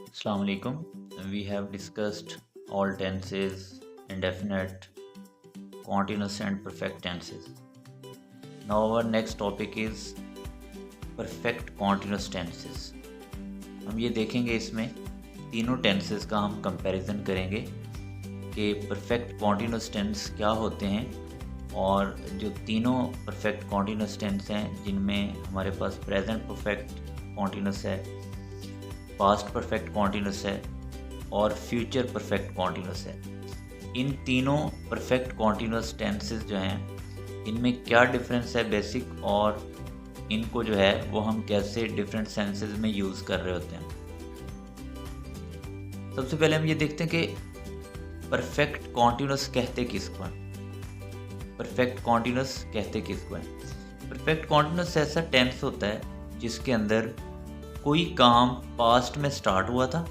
Assalamu alaikum. We have discussed all tenses, indefinite, continuous and perfect tenses. Now our next topic is perfect continuous tenses. हम ये देखेंगे इसमें तीनों tenses का हम कंपैरिजन करेंगे कि परफेक्ट कॉन्टिन्यूस टेंस क्या होते हैं और जो तीनों परफेक्ट कॉन्टिन्यूस टेंस हैं जिनमें हमारे पास प्रेजेंट परफेक्ट कॉन्टिन्यूस है, पास्ट परफेक्ट कॉन्टिन्यूस है और फ्यूचर परफेक्ट कॉन्टिन्यूस है। इन तीनों परफेक्ट कॉन्टिन्यूस टेंसेस जो हैं इनमें क्या डिफरेंस है बेसिक, और इनको जो है वो हम कैसे डिफरेंट सेंसेस में यूज़ कर रहे होते हैं। सबसे पहले हम ये देखते हैं कि परफेक्ट कॉन्टिन्यूस कहते किसको हैं। परफेक्ट कॉन्टिन्यूस कहते किसको हैं? परफेक्ट कॉन्टिन्यूस ऐसा टेंस होता है जिसके अंदर कोई काम पास्ट में स्टार्ट हुआ था,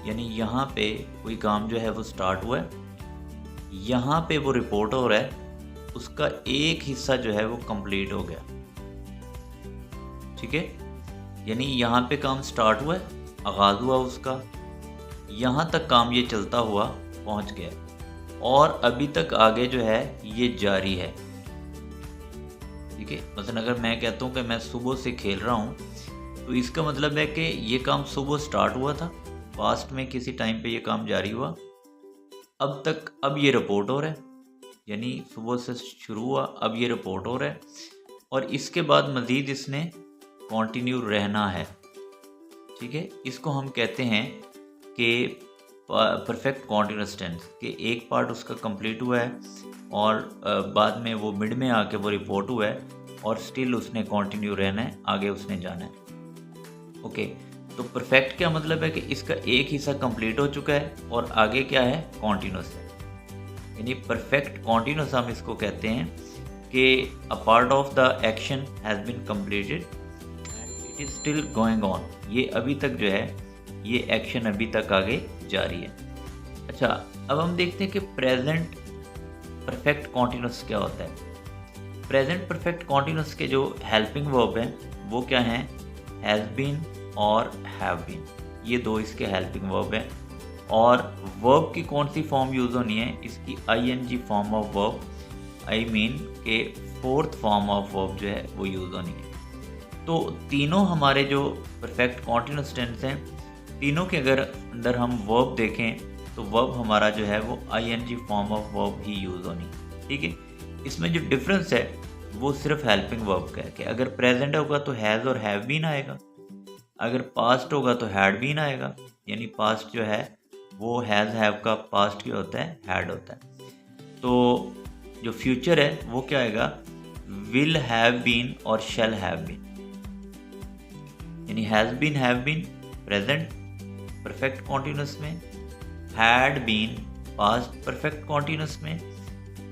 यानी यहाँ पे कोई काम जो है वो स्टार्ट हुआ है, यहाँ पे वो रिपोर्ट हो रहा है, उसका एक हिस्सा जो है वो कंप्लीट हो गया। ठीक है, यानी यहाँ पे काम स्टार्ट हुआ है, आगाज़ हुआ उसका, यहाँ तक काम ये चलता हुआ पहुँच गया और अभी तक आगे जो है ये जारी है। ठीक है, मतलब अगर मैं कहता हूँ कि मैं सुबह से खेल रहा हूँ तो इसका मतलब है कि ये काम सुबह स्टार्ट हुआ था, पास्ट में किसी टाइम पे ये काम जारी हुआ, अब ये रिपोर्ट हो रहा है, यानी सुबह से शुरू हुआ, अब ये रिपोर्ट हो रहा है और इसके बाद मज़ीद इसने कंटिन्यू रहना है। ठीक है, इसको हम कहते हैं कि परफेक्ट कॉन्टिन्यूस टेंस, कि एक पार्ट उसका कंप्लीट हुआ है और बाद में वो मिड में आके वो रिपोर्ट हुआ है और स्टिल उसने कंटिन्यू रहना है, आगे उसने जाना है। ओके, तो परफेक्ट क्या मतलब है कि इसका एक हिस्सा कंप्लीट हो चुका है और आगे क्या है, कॉन्टिन्यूस है। यानी परफेक्ट कॉन्टिन्यूस हम इसको कहते हैं कि a part of the action has been completed and it is still going on. ये अभी तक जो है ये एक्शन अभी तक आगे जारी है। अच्छा, अब हम देखते हैं कि प्रेजेंट परफेक्ट कॉन्टिन्यूस क्या होता है। प्रेजेंट परफेक्ट कॉन्टिन्यूस के जो हेल्पिंग वर्ब हैं वो क्या हैं, हैज़ बीन और हैव बीन, ये दो इसके हेल्पिंग वर्ब हैं। और वर्ब की कौन सी फॉर्म यूज़ होनी है, इसकी ING form of verb, I mean के फोर्थ फॉर्म ऑफ वर्ब जो है वो यूज़ होनी है। तो तीनों हमारे जो परफेक्ट कॉन्टिन्यूस टेंस हैं, तीनों के अगर अंदर हम वर्ब देखें तो वर्ब हमारा जो है वो आईएनजी फॉर्म ऑफ वर्ब ही यूज़ होनी। ठीक है, इसमें जो डिफरेंस है वो सिर्फ हेल्पिंग वर्ब का है कि अगर प्रेजेंट होगा तो हैज़ और हैव बीन आएगा, अगर पास्ट होगा तो हैड बीन आएगा, यानी पास्ट जो है वो हैज़ हैव का पास्ट क्या होता है, हैड होता है। तो जो फ्यूचर है वो क्या आएगा, विल हैव बीन और शैल हैव बीन, यानी has been have been present perfect continuous में, had been past perfect continuous में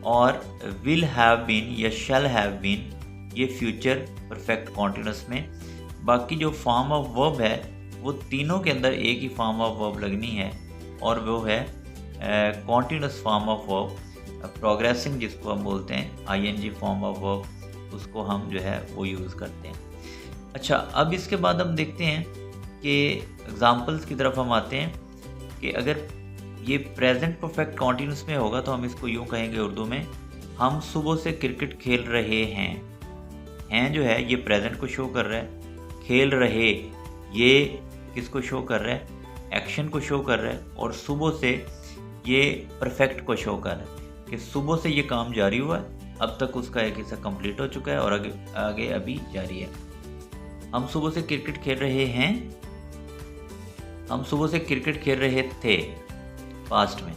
और विल हैव बीन या शैल हैव बीन ये फ्यूचर परफेक्ट कॉन्टिन्यूस में। बाकी जो फॉर्म ऑफ वर्ब है वो तीनों के अंदर एक ही फॉर्म ऑफ वर्ब लगनी है और वो है continuous form of verb, progressing जिसको हम बोलते हैं, आईएनजी फॉर्म ऑफ वर्ब, उसको हम जो है वो यूज़ करते हैं। अच्छा, अब इसके बाद हम देखते हैं कि एग्जांपल्स की तरफ हम आते हैं कि अगर ये प्रेजेंट परफेक्ट कॉन्टिन्यूस में होगा तो हम इसको यूँ कहेंगे उर्दू में, हम सुबह से क्रिकेट खेल रहे हैं जो है ये प्रेजेंट को शो कर रहा है, खेल रहे ये किसको शो कर रहा है, एक्शन को शो कर रहा है, और सुबह से ये परफेक्ट को शो कर रहा है कि सुबह से ये काम जारी हुआ है, अब तक उसका एक हिस्सा कंप्लीट हो चुका है और आगे अभी जारी है। हम सुबह से क्रिकेट खेल रहे हैं, हम सुबह से क्रिकेट खेल रहे थे पास्ट में,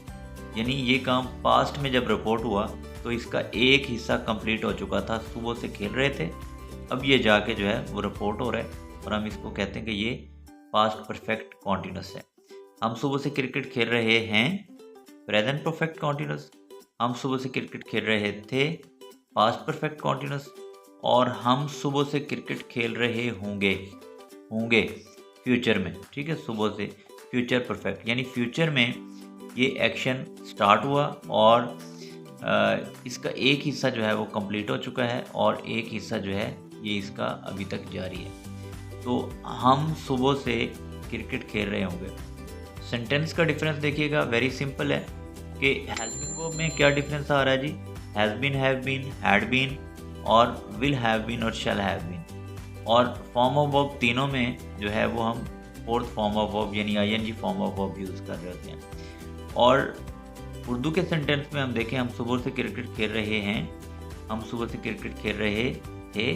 यानी ये काम पास्ट में जब रिपोर्ट हुआ तो इसका एक हिस्सा कंप्लीट हो चुका था, सुबह से खेल रहे थे, अब ये जाके जो है वो रिपोर्ट हो रहा है और हम इसको कहते हैं कि ये पास्ट परफेक्ट कॉन्टिन्यूस है। हम सुबह से क्रिकेट खेल रहे हैं प्रेजेंट परफेक्ट कॉन्टिन्यूस, हम सुबह से क्रिकेट खेल रहे थे पास्ट परफेक्ट कॉन्टिन्यूस, और हम सुबह से क्रिकेट खेल रहे होंगे फ्यूचर में। ठीक है, सुबह से फ्यूचर परफेक्ट, यानी फ्यूचर में ये एक्शन स्टार्ट हुआ और इसका एक हिस्सा जो है वो कंप्लीट हो चुका है और एक हिस्सा जो है ये इसका अभी तक जारी है। तो हम सुबह से क्रिकेट खेल रहे होंगे। सेंटेंस का डिफरेंस देखिएगा, वेरी सिंपल है कि हेल्पिंग वर्ब में क्या डिफरेंस आ रहा है जी, has been, have been, had been और विल हैव बीन और शैल हैव बीन। और फॉर्म ऑफ वर्ब तीनों में जो है वो हम फोर्थ फॉर्म ऑफ वर्ब यानी ING form of verb use कर रहे होते हैं। और उर्दू के सेंटेंस में हम देखें, हम सुबह से क्रिकेट खेल रहे हैं, हम सुबह से क्रिकेट खेल रहे थे,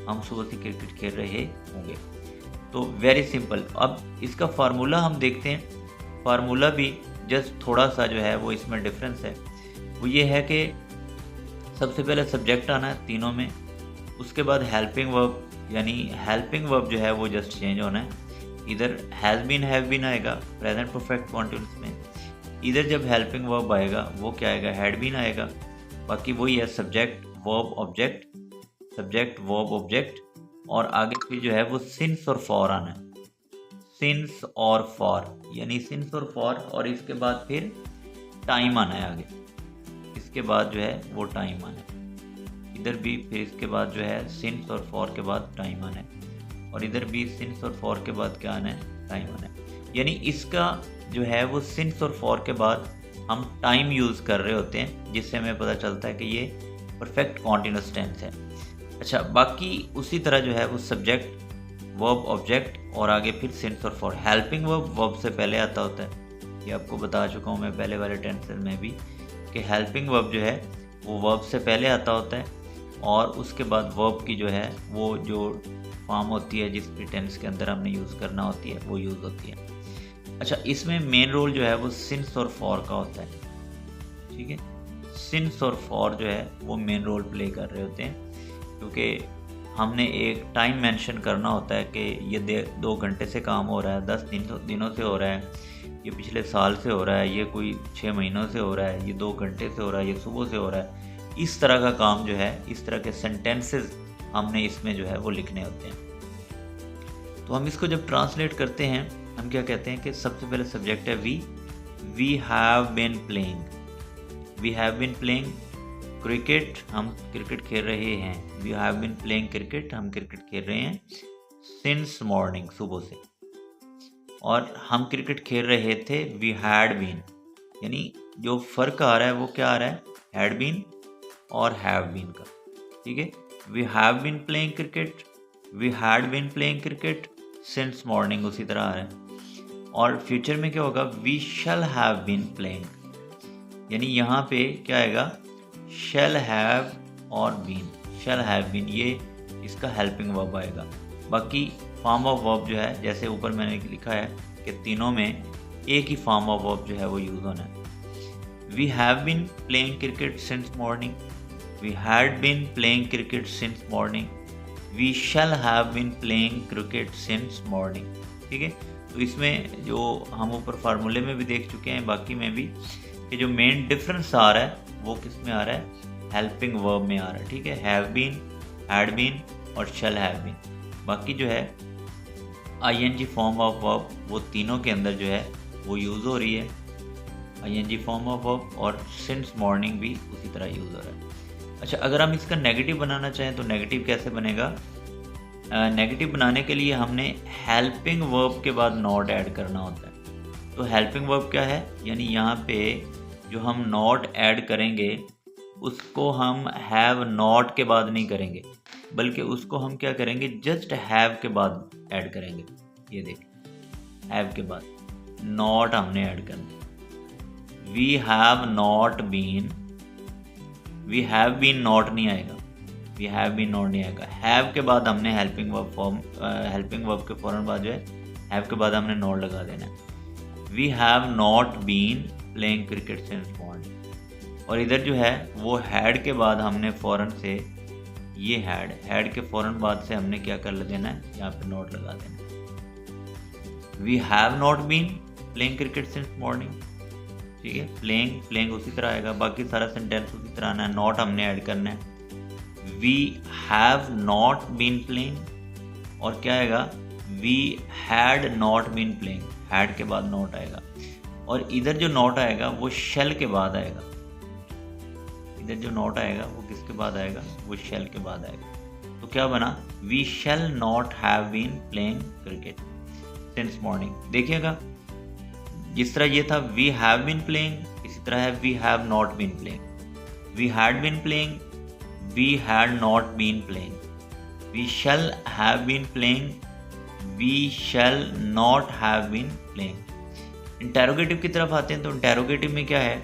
हम सुबह से क्रिकेट खेल रहे होंगे। तो वेरी सिंपल। अब इसका फार्मूला हम देखते हैं, फार्मूला भी जस्ट थोड़ा सा जो है वो इसमें डिफरेंस है। वो ये है कि सबसे पहले सब्जेक्ट आना है तीनों में, उसके बाद हेल्पिंग वर्ब, यानी हेल्पिंग वर्ब जो है वो जस्ट चेंज होना है। इधर हैज़ बीन, हैव बीन आएगा प्रेजेंट परफेक्ट कॉन्टिन्यूस में, इधर जब हेल्पिंग वर्ब आएगा वो क्या आएगा, हैड बीन आएगा। बाकी वही है subject verb object, subject verb object, और आगे फिर जो है वो सिंस और फॉर आना है, सिंस और फॉर, यानी सिंस और फॉर, और इसके बाद फिर टाइम आना है आगे, इसके बाद जो है वो टाइम आना है। इधर भी फिर इसके बाद जो है सिंस और फॉर के बाद टाइम आना है, और इधर भी सिंस और फॉर के बाद क्या आना है, टाइम आना है। यानी इसका जो है वो सिंस और फॉर के बाद हम टाइम यूज़ कर रहे होते हैं, जिससे हमें पता चलता है कि ये परफेक्ट कॉन्टिन्यूस टेंस है। अच्छा, बाकी उसी तरह जो है वो सब्जेक्ट वर्ब ऑब्जेक्ट और आगे फिर सिंस और फॉर। हेल्पिंग वर्ब वर्ब से पहले आता होता है, ये आपको बता चुका हूँ मैं पहले वाले टेंसेस में भी कि हेल्पिंग वर्ब जो है वो वर्ब से पहले आता होता है, और उसके बाद वर्ब की जो है वो जो फॉर्म होती है जिसकी टेंस के अंदर हमने यूज़ करना होती है वो यूज़ होती है। अच्छा, इसमें मेन रोल जो है वो सिंस और फॉर का होता है, ठीक है। सिंस और फॉर जो है वो मेन रोल प्ले कर रहे होते हैं, क्योंकि हमने एक टाइम मेंशन करना होता है कि ये 2 घंटे से काम हो रहा है, 10 दिनों से हो रहा है, ये पिछले साल से हो रहा है, ये कोई 6 महीनों से हो रहा है, ये 2 घंटे से हो रहा है, ये सुबह से हो रहा है। इस तरह का काम जो है, इस तरह के सेंटेंसेस हमने इसमें जो है वो लिखने होते हैं। तो हम इसको जब ट्रांसलेट करते हैं हम क्या कहते हैं कि सबसे पहले सब्जेक्ट है we have been playing, we have been playing cricket, हम क्रिकेट खेल रहे हैं, we have been playing cricket, हम क्रिकेट खेल रहे हैं सिंस मॉर्निंग, सुबह से। और हम क्रिकेट खेल रहे थे, वी हैड बीन, यानी जो फ़र्क आ रहा है वो क्या आ रहा है, हैड बीन और हैव बीन का, ठीक है। We have been playing cricket, we had been playing cricket since morning, उसी तरह आ रहा है। और फ्यूचर में क्या होगा, we shall have been playing, यानी यहाँ पे क्या आएगा, शैल हैव और बीन, शैल हैव बीन, ये इसका हेल्पिंग वर्ब आएगा। बाकी फॉर्म ऑफ वर्ब जो है जैसे ऊपर मैंने लिखा है कि तीनों में एक ही फॉर्म ऑफ वर्ब जो है वो यूज़ होना है। We have been playing cricket since morning, we had been playing cricket since morning, we shall have been playing cricket since morning, ठीक है। तो इसमें जो हम ऊपर फार्मूले में भी देख चुके हैं, बाकी में भी, कि जो मेन डिफरेंस आ रहा है वो किस में आ रहा है, हेल्पिंग वर्ब में आ रहा है, ठीक है। हैव बीन, हैड बीन और शैल हैव बीन। बाकी जो है आईएनजी फॉर्म ऑफ वर्ब वो तीनों के अंदर जो है वो यूज़ हो रही है, आईएनजी फॉर्म ऑफ वर्ब, और सिंस मॉर्निंग भी उसी तरह यूज़ हो रहा है। अच्छा, अगर हम इसका नेगेटिव बनाना चाहें तो नेगेटिव कैसे बनेगा, नेगेटिव बनाने के लिए हमने हेल्पिंग वर्ब के बाद नॉट ऐड करना होता है। तो हेल्पिंग वर्ब क्या है, यानी यहाँ पे जो हम नॉट ऐड करेंगे उसको हम हैव नॉट के बाद नहीं करेंगे, बल्कि उसको हम क्या करेंगे, जस्ट हैव के बाद ऐड करेंगे। ये देखिए, हैव के बाद नॉट हमने ऐड करना। We have not been, we have been not नहीं आएगा, वी हैव बीन नॉट नहीं आएगा। हैव के बाद हमने helping verb form, helping verb के फ़ौरन बाद जो है हैव के बाद हमने नॉट लगा देना है। We have not been playing cricket since morning, और इधर जो है वो हैड के बाद हमने फ़ौरन से ये हैड के फ़ौरन बाद से हमने क्या कर देना है, यहाँ पे नॉट लगा देना है। We have not been playing cricket since morning, ठीक है। प्लेइंग उसी तरह आएगा, बाकी सारा सेंटेंस उसी तरह आना है, नॉट हमने ऐड करना है। We have not been playing, और क्या आएगा, we had not been playing, had के बाद नॉट आएगा, और इधर जो नॉट आएगा वो शेल के बाद आएगा। इधर जो नॉट आएगा वो किसके बाद आएगा, वो शेल के बाद आएगा। तो क्या बना, we shall not have been playing cricket. Since morning. देखिएगा जिस तरह ये था वी हैव बीन प्लेइंग, इसी तरह है we have not been playing, we had been playing, we had not been playing, we shall have been playing, we shall not have been playing. Interrogative की तरफ आते हैं तो इंटेरोगेटिव में क्या है,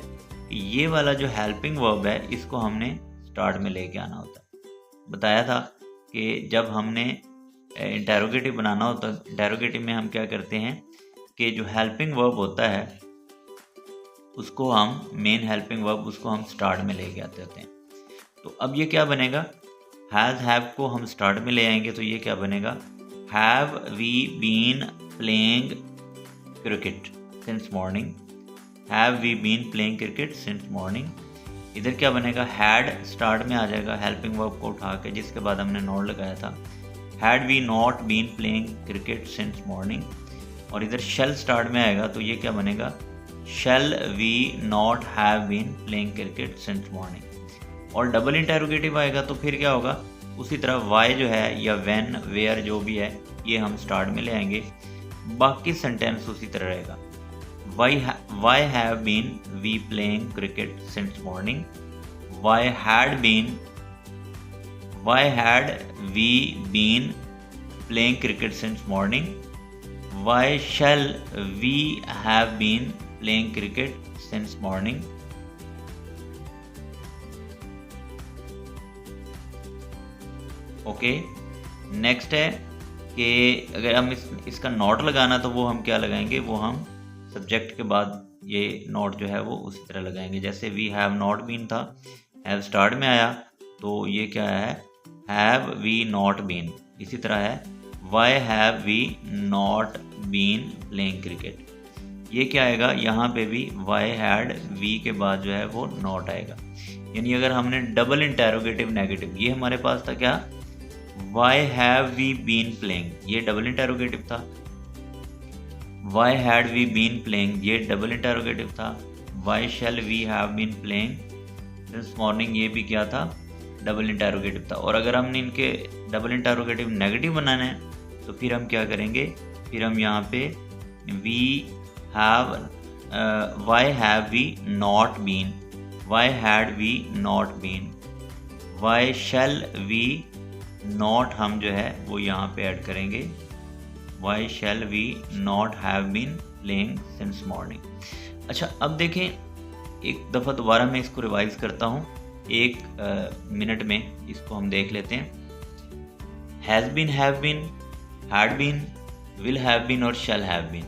ये वाला जो हेल्पिंग वर्ब है इसको हमने स्टार्ट में लेके आना होता है। बताया था कि जब हमने इंटेरोगेटिव बनाना होता है, इंटेरोगेटिव में हम क्या करते हैं कि जो हेल्पिंग वर्ब होता है उसको हम मेन हेल्पिंग वर्ब उसको हम स्टार्ट में लेके आते होते हैं। तो अब ये क्या बनेगा, हैज़ हैव को हम स्टार्ट में ले आएंगे तो ये क्या बनेगा, have we been playing cricket since morning, have we been playing cricket since morning. इधर क्या बनेगा, हैड स्टार्ट में आ जाएगा हेल्पिंग वर्ब को उठा के, जिसके बाद हमने नॉट लगाया था, had we not been playing cricket since morning. और इधर शेल स्टार्ट में आएगा तो ये क्या बनेगा, shall we not have been playing cricket since morning. और डबल इंटेरोगेटिव आएगा तो फिर क्या होगा, उसी तरह वाई जो है या व्हेन वेयर जो भी है ये हम स्टार्ट में ले आएंगे, बाकी सेंटेंस उसी तरह रहेगा। Why have been we playing cricket since morning? Why had we been playing cricket since morning? Why shall we have been playing cricket since morning? Okay, next है कि अगर हम इसका नॉट लगाना तो वो हम क्या लगाएंगे, वो हम सब्जेक्ट के बाद ये नॉट जो है वो उसी तरह लगाएंगे। जैसे वी हैव नॉट बीन था, हैव स्टार्ट में आया तो ये क्या है, हैव वी नॉट बीन। इसी तरह है why have we not been playing cricket, ये क्या आएगा, यहाँ पे भी वाई हैड वी के बाद जो है वो नॉट आएगा। यानी अगर हमने डबल इंटेरोगेटिव नेगेटिव, ये हमारे पास था क्या, why have we been playing, ये डबल इंटेरोगेटिव था, why had we been playing ये डबल इंटेरोगेटिव था, why shall we have been playing since morning ये भी क्या था, डबल इंटेरोगेटिव था। और अगर हमने इनके डबल इंटेरोगेटिव नेगेटिव बनाना है तो फिर हम क्या करेंगे, फिर हम यहाँ पे we have why have we not been, why had we not been, why shall we not हम जो है वो यहाँ पे ऐड करेंगे, why shall we not have been playing since morning. अच्छा अब देखें एक दफ़ा दोबारा मैं इसको रिवाइज करता हूँ, एक मिनट में इसको हम देख लेते हैं। Has been, have been, had been, will have been और shall have been.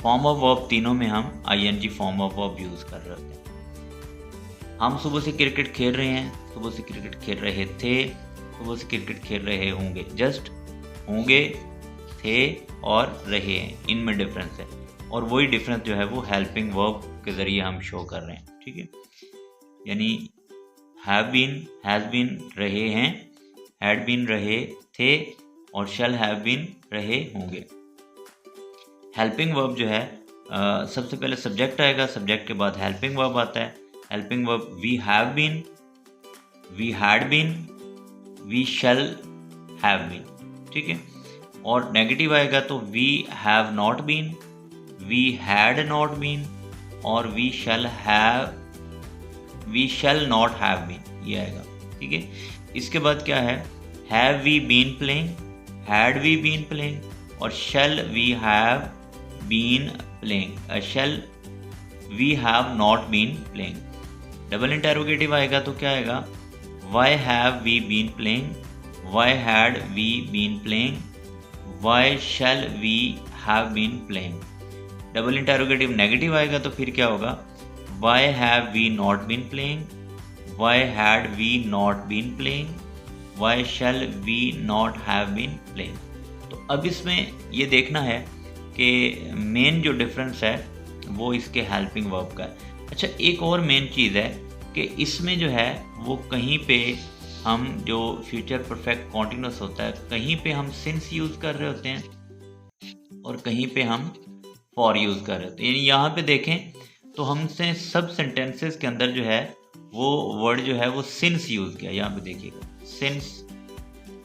Form of verb तीनों में हम ING form of verb use कर रहे होते हैं। हम सुबह से क्रिकेट खेल रहे हैं, सुबह से क्रिकेट खेल रहे थे, सुबह से क्रिकेट खेल रहे होंगे, जस्ट होंगे, थे और रहे हैं, इनमें डिफरेंस है। और वही डिफरेंस जो है वो हेल्पिंग वर्ब के ज़रिए हम शो कर रहे हैं, ठीक है। यानी हैव बीन, हैज़ बीन रहे हैं, हैड बीन रहे थे और शैल हैव बीन रहे होंगे। हेल्पिंग वर्ब जो है सबसे पहले सब्जेक्ट आएगा, सब्जेक्ट के बाद हेल्पिंग वर्ब आता है। Helping verb we have been, we had been, we shall have been, ठीक है। और नेगेटिव आएगा तो we have not been, we had not been और we shall not have been, ये आएगा, ठीक है। इसके बाद क्या है, have we been playing, had we been playing और shall we have been playing, shall we have not been playing. Double interrogative आएगा तो क्या आएगा, Y have we been playing, why had we been playing, why shall we have been playing. Double interrogative negative आएगा तो फिर क्या होगा, why have we not been playing, why had we not been playing, why shall we not have been playing. तो अब इसमें ये देखना है कि मेन जो डिफरेंस है वो इसके हेल्पिंग वर्ब का है। अच्छा एक और मेन चीज़ है कि इसमें जो है वो कहीं पे हम जो फ्यूचर परफेक्ट कॉन्टिन्यूस होता है कहीं पे हम सिंस यूज़ कर रहे होते हैं और कहीं पे हम फॉर यूज़ कर रहे होते हैं। यानी यहाँ पे देखें तो हमसे सब सेंटेंसेस के अंदर जो है वो वर्ड जो है वो सिंस यूज़ किया। यहाँ पे देखिएगा सिंस,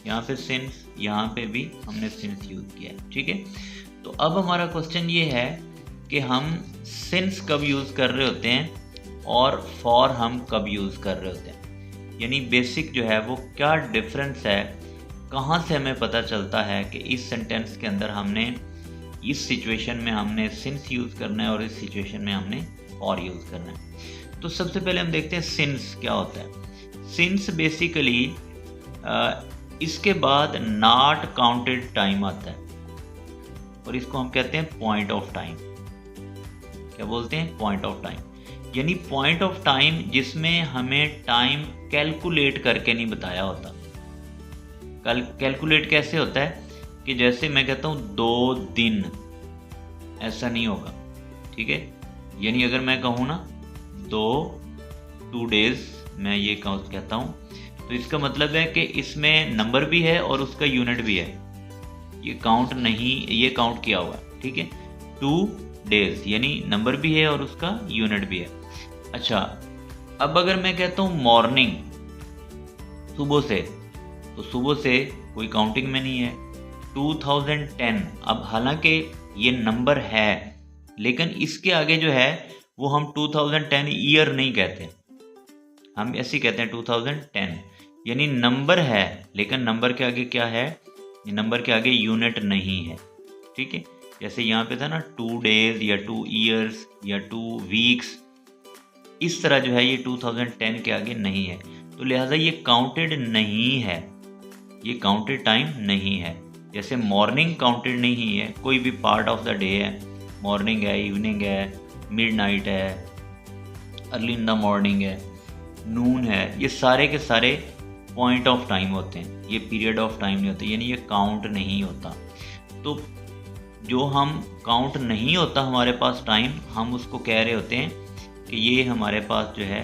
यहाँ पे सिंस, यहाँ पे भी हमने सिंस यूज़ किया है, ठीक है। तो अब हमारा क्वेश्चन ये है कि हम सिंस कब यूज़ कर रहे होते हैं और फॉर हम कब यूज़ कर रहे होते हैं, यानी बेसिक जो है वो क्या डिफरेंस है, कहाँ से हमें पता चलता है कि इस सेंटेंस के अंदर हमने इस सिचुएशन में हमने सिंस यूज़ करना है और इस सिचुएशन में हमने फॉर यूज़ करना है। तो सबसे पहले हम देखते हैं सिंस क्या होता है। सिंस बेसिकली इसके बाद नॉट काउंटेड टाइम आता है और इसको हम कहते हैं पॉइंट ऑफ टाइम। क्या बोलते हैं? पॉइंट ऑफ टाइम, यानी पॉइंट ऑफ टाइम जिसमें हमें टाइम कैलकुलेट करके नहीं बताया होता। कैलकुलेट कैसे होता है कि जैसे मैं कहता हूँ 2 दिन, ऐसा नहीं होगा, ठीक है। यानी अगर मैं कहूँ ना 2 days, मैं ये कहता हूँ, तो इसका मतलब है कि इसमें नंबर भी है और उसका यूनिट भी है। ये काउंट नहीं, ये काउंट किया हुआ, ठीक है। 2 days यानी नंबर भी है और उसका यूनिट भी है। अच्छा, अब अगर मैं कहता हूँ मॉर्निंग, सुबह से, तो सुबह से कोई काउंटिंग में नहीं है। 2010, अब हालांकि ये नंबर है लेकिन इसके आगे जो है वो हम 2010 ईयर नहीं कहते, हम ऐसे कहते हैं 2010, यानी नंबर है लेकिन नंबर के आगे क्या है, नंबर के आगे यूनिट नहीं है, ठीक है। जैसे यहाँ पे था ना 2 days या 2 years या 2 weeks, इस तरह जो है ये 2010 के आगे नहीं है, तो लिहाजा ये काउंटेड नहीं है, ये काउंटेड टाइम नहीं है। जैसे मॉर्निंग काउंटेड नहीं है, कोई भी पार्ट ऑफ द डे है, मॉर्निंग है, इवनिंग है, मिडनाइट है, अर्ली इन द मॉर्निंग है, नून है, ये सारे के सारे पॉइंट ऑफ टाइम होते हैं, ये पीरियड ऑफ टाइम नहीं होते, यानी ये काउंट नहीं होता। तो जो हम काउंट नहीं होता हमारे पास टाइम, हम उसको कह रहे होते हैं कि ये हमारे पास जो है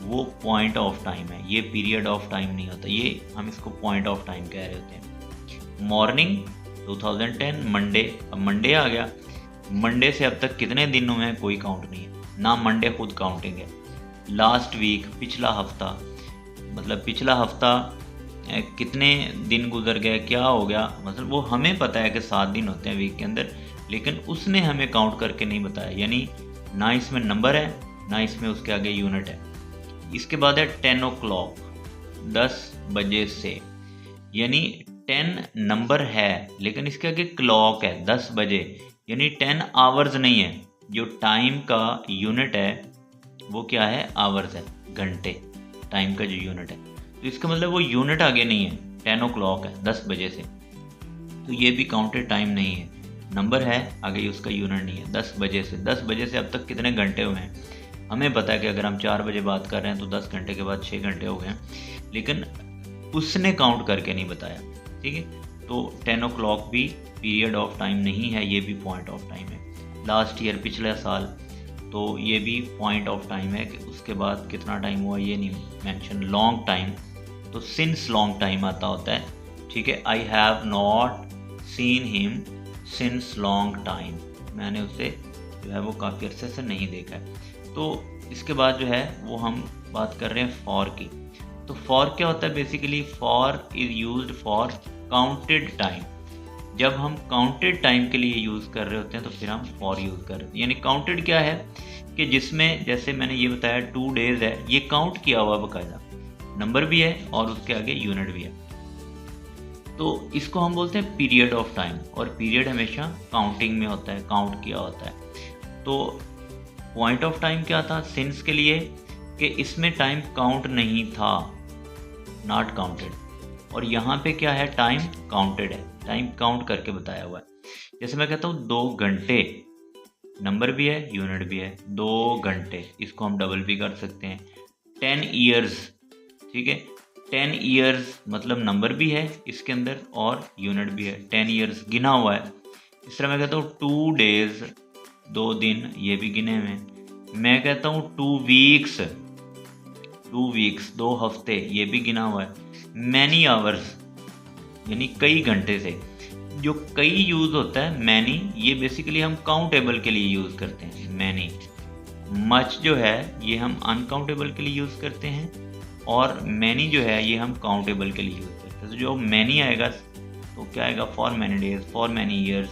वो पॉइंट ऑफ टाइम है, ये पीरियड ऑफ टाइम नहीं होता, ये हम इसको पॉइंट ऑफ टाइम कह रहे होते हैं। मॉर्निंग 2010, मंडे, अब मंडे आ गया, मंडे से अब तक कितने दिन हुए हैं कोई काउंट नहीं है, ना मंडे खुद काउंटिंग है। लास्ट वीक, पिछला हफ्ता, मतलब पिछला हफ्ता कितने दिन गुजर गए, क्या हो गया, मतलब वो हमें पता है कि 7 दिन होते हैं वीक के अंदर, लेकिन उसने हमें काउंट करके नहीं बताया, यानी ना इसमें नंबर है ना इसमें उसके आगे यूनिट है। इसके बाद है 10 o'clock, 10 बजे से, यानी 10 नंबर है लेकिन इसके आगे क्लॉक है, 10 बजे, यानी 10 आवर्स नहीं है, जो टाइम का यूनिट है वो क्या है, आवर्स है, घंटे, टाइम का जो यूनिट है, तो इसका मतलब वो यूनिट आगे नहीं है, 10 o'clock है, 10 बजे से, तो ये भी काउंटेड टाइम नहीं है, नंबर है आगे उसका यूनिट नहीं है। 10 बजे से, 10 बजे से अब तक कितने घंटे हुए हैं, हमें पता है कि अगर हम 4 बजे बात कर रहे हैं तो 10 घंटे के बाद 6 घंटे हो गए हैं, लेकिन उसने काउंट करके नहीं बताया, ठीक है। तो 10 o'clock भी पीरियड ऑफ टाइम नहीं है, ये भी पॉइंट ऑफ टाइम है। लास्ट ईयर, पिछले साल, तो ये भी पॉइंट ऑफ टाइम है कि उसके बाद कितना टाइम हुआ ये नहीं मेंशन। लॉन्ग टाइम, तो सिंस लॉन्ग टाइम आता होता है, ठीक है। I have not seen him since long time, मैंने उसे जो है वो काफ़ी अरसे से नहीं देखा है। तो इसके बाद जो है वो हम बात कर रहे हैं फॉर की। तो फॉर क्या होता है basically, for is used for counted time. जब हम काउंटेड टाइम के लिए यूज़ कर रहे होते हैं तो फिर हम फॉर यूज़ कर रहे हैं। यानी काउंटेड क्या है कि जिसमें, जैसे मैंने ये बताया 2 days है, ये काउंट किया हुआ बाकायदा, नंबर भी है और उसके आगे यूनिट भी है, तो इसको हम बोलते हैं पीरियड ऑफ टाइम। और पीरियड हमेशा काउंटिंग में होता है, काउंट किया होता है। तो पॉइंट ऑफ टाइम क्या था सिंस के लिए कि इसमें टाइम काउंट नहीं था, नॉट काउंटेड, और यहाँ पे क्या है, टाइम काउंटेड है, टाइम काउंट करके बताया हुआ है। जैसे मैं कहता हूँ 2 घंटे, नंबर भी है यूनिट भी है, 2 घंटे, इसको हम डबल भी कर सकते हैं। 10 years, ठीक है, 10 years मतलब नंबर भी है इसके अंदर और यूनिट भी है, 10 years गिना हुआ है। इस तरह मैं कहता हूँ 2 days, 2 दिन, ये भी गिने हुए हैं। मैं कहता हूँ 2 weeks, 2 weeks, 2 हफ्ते, ये भी गिना हुआ है। मैनी आवर्स, यानी कई घंटे से, जो कई यूज़ होता है मैनी, ये बेसिकली हम काउंटेबल के लिए यूज़ करते हैं मैनी। मच जो है ये हम अनकाउंटेबल के लिए यूज़ करते हैं, और मैनी जो है ये हम काउंटेबल के लिए यूज़ करते हैं। तो जो मैनी आएगा तो क्या आएगा, for many days, for many years,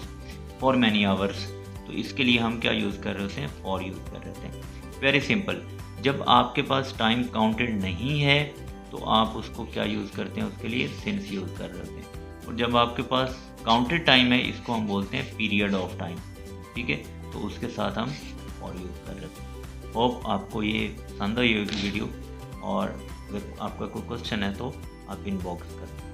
for many hours, तो इसके लिए हम क्या यूज़ कर रहे होते हैं, फॉर यूज़ कर रहे होते हैं। Very simple. जब आपके पास टाइम काउंटेड नहीं है तो आप उसको क्या यूज़ करते हैं, उसके लिए सिंस यूज़ कर रहे होते हैं। और जब आपके पास काउंटेड टाइम है, इसको हम बोलते हैं पीरियड ऑफ टाइम, ठीक है, तो उसके साथ हम फॉर यूज़ कर रहे होते हैं। होप आपको ये पसंद आई होगी वीडियो, और अगर आपका कोई क्वेश्चन है तो आप इनबॉक्स करें।